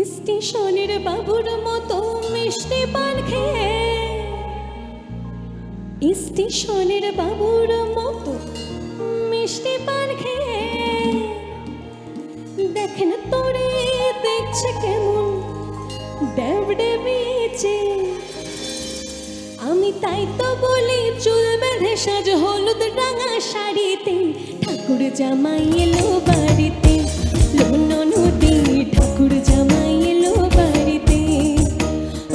স্টেশনের বাবুর মতো মিষ্টি পান খেয়ে, স্টেশনের বাবুর মতো মিষ্টি পান খেয়ে দেখেন তোরে দেখছে কেমন দেবড়ে বেচে। আমি তাই তো বলি চুল বেঁধে সাজ হলুদ রাঙা শাড়িতে, ঠাকুর জামাই এলো বাড়িতে, লোনা নদী ঠাকুর জামাই এলো বাড়িতে।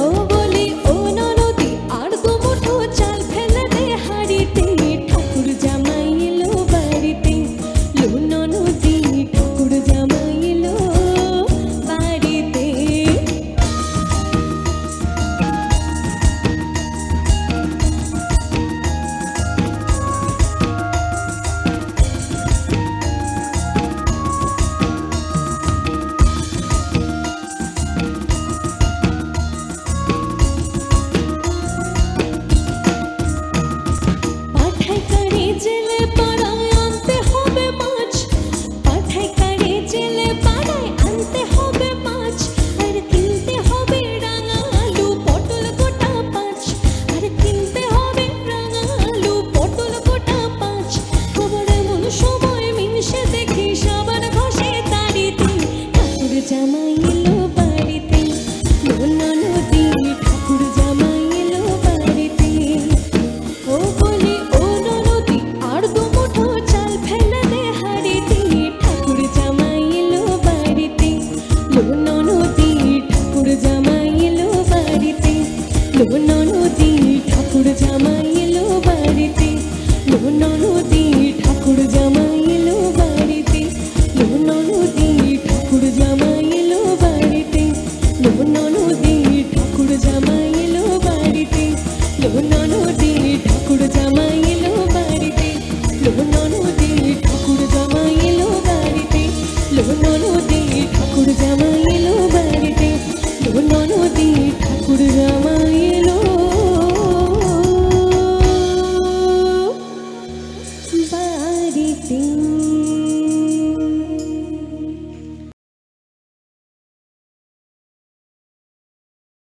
ও বলি ও ননদি আর দু মুঠো চাল ফেলে দে হাড়িতে, ঠাকুর জামাই এলো বাড়িতে, লোনা নদী ঠাকুর জামাই এলো বাড়িতে। জামাই এলো বাড়িতে, লোনা নদী ঠাকুর জামাই এলো বাড়িতে। ও বলি ও ননদি আর দু মুঠো চাল ফেলে দে হাড়িতে, ঠাকুর জামাই এলো বাড়িতে, লোনা নদী ঠাকুর জামাই এলো বাড়িতে, লোনা নদী ঠাকুর জামাই এলো বাড়িতে, লোনা নদী ঠাকুর জামাই এলো বাড়িতে, লোনা নদী ঠাকুর জামাই এলো বাড়িতে, লোনা নদী ঠাকুর জামাই এলো বাড়িতে, লোনা নদী ঠাকুর জামাই এলো বাড়িতে, লোনা নদী ঠাকুর জামাই এলো বাড়িতে, লোনা নদী ঠাকুর জামাই এলো বাড়িতে, লোনা নদী ঠাকুর জামাই এলো বাড়িতে।